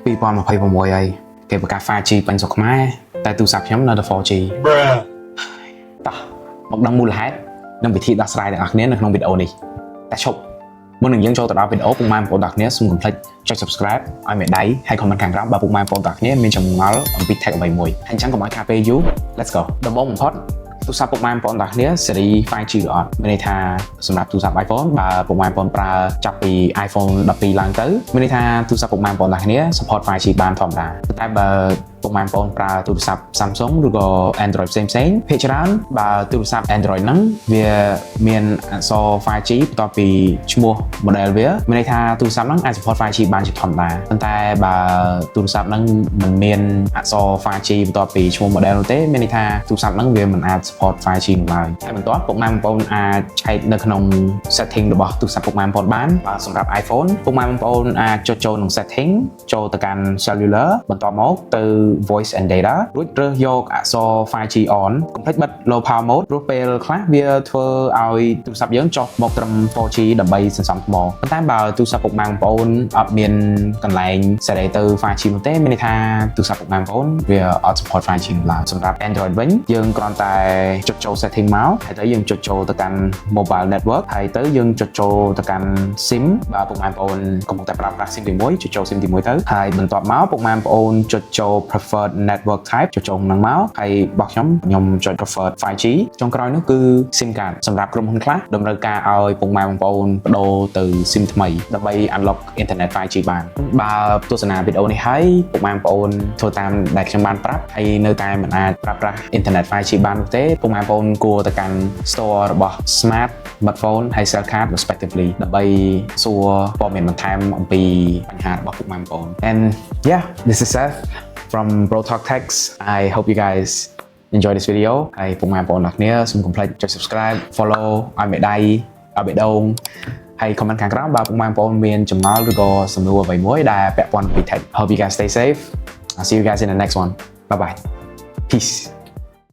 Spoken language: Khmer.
2026ហើយគេបង្កើត 5G បាញ់ស្រុកខ្មែរតែទូរស័ព្ទខ្ញុំនៅតែ 4G តោះមកដឹងមូលហេតុនិងវិធីដោះស្រាយទាំងអស់គ្នានៅក្នុងវីដេអូនេះតែឈប់មុននឹងយើងចូលទៅដល់វីដេអូពុកម៉ែបងប្អូនទាំងអស់គ្នាសូមកុំភ្លេចចុច Subscribe ឲ្យមេដៃហើយ comment ខាងក្រោមបើពុកម៉ែបងប្អូនទាំងអស់គ្នាមានចម្ងល់អំពី tech អ្វីមួយហើយអញ្ចឹងកុំឲ្យខាតពេលយូរ Let's go ដំបូងបំផុតទូរស័ព្ទពុកម៉ែបងប្អូនទាំងអស់គ្នាស៊េរី 5G ឬអត់មានន័យថាសម្រាប់ទូរស័ព្ទ iPhone បើពុកម៉ែបងប្អូនប្រើចាប់ពី iPhone 12ឡើងទៅមានន័យថាទូរស័ព្ទពុកម៉ែបងប្អូនទាំងអស់គ្នា support 5G បានធម្មតាតែបើពុកម៉ែបងប្អូនប្រើទូរស័ព្ទ Samsung ឬក៏ Android ផ្សេងភាគច្រើនបើទូរស័ព្ទ Android ហ្នឹងវាមានអក្សរ 5G បន្ទាប់ពីឈ្មោះ model វាមានន័យថាទូរស័ព្ទហ្នឹងអាច support 5G បានជាធម្មតាប៉ុន្តែបើទូរស័ព្ទហ្នឹងមិនមានអក្សរ 5G បន្ទាប់ពីឈ្មោះ model នោះទេមានន័យថាទូរស័ព្ទហ្នឹងវាមិនអាច support 5G នោះឡើយហើយបន្ទាប់ពុកម៉ែបងប្អូនអាចឆែកនៅក្នុង setting របស់ទូរស័ព្ទពុកម៉ែបងប្អូនបានបើសម្រាប់ iPhone ពុកម៉ែបងប្អូនអាចចុចចូលក្នុង setting ចូលទៅកាន់ cellular បន្ទាប់មកទៅ voice and data រួចរើសយកអក្សរ 5G on កុំភ្លេចបិទ low power mode ព្រោះពេលខ្លះវាធ្វើឲ្យទូរស័ព្ទយើងចុះមកត្រឹម 4G ដើម្បីសន្សំថ្មប៉ុន្តែបើទូរស័ព្ទពុកម៉ែបងប្អូនអត់មានកន្លែងសេរីទៅ 5G នោះទេមានន័យថាទូរស័ព្ទពុកម៉ែបងប្អូនវាអត់ support 5G នោះឡើយសម្រាប់ Android វិញយើងគ្រាន់តែចុចចូល setting មកហើយទៅយើងចុចចូលទៅកាន់ mobile network ហើយទៅយើងចុចចូលទៅកាន់ SIM បើពុកម៉ែបងប្អូនកំពុងតែប្រើប្រាស់ SIM ទី1ចុចចូល SIM ទី1ទៅហើយបន្ទាប់មកពុកម៉ែបងប្អូនចុចចូល preferred network type ចុចចូលហ្នឹងមកហើយរបស់ខ្ញុំចុច preferred 5G ចុងក្រោយនោះគឺ SIM card សម្រាប់ក្រុមហ៊ុនខ្លះតម្រូវការឲ្យពុកម៉ែបងប្អូនបដូរទៅ SIM ថ្មីដើម្បី unlock internet 5G បានបើទស្សនាវីដេអូនេះហើយពុកម៉ែបងប្អូនធ្វើតាមដែលខ្ញុំបានប្រាប់ហើយនៅតែមិនអាចប្រើប្រាស់ internet 5G បាននោះទេពុកម៉ែបងប្អូនគួរទៅកាន់ store របស់ Smart smartphone ហើយ cell card respectively ដើម្បីសួរព័ត៌មានបន្ថែមអំពីបញ្ហារបស់ពុកម៉ែបងប្អូន and yeah this is Seth from Bro Talk Techs. I hope you guys enjoy this video. ហើយពុកម៉ែបងប្អូនទាំងគ្នាសូមកុំភ្លេចចុច subscribe follow ឲ្យមេដៃឲ្យបេះដូងហើយ comment ខាងក្រោមបើពុកម៉ែបងប្អូនមានចម្ងល់ឬក៏សំណួរអ្វីមួយដែលពាក់ព័ន្ធពី tech. Hope you guys stay safe. I'll see you guys in the next one. Bye bye. Peace.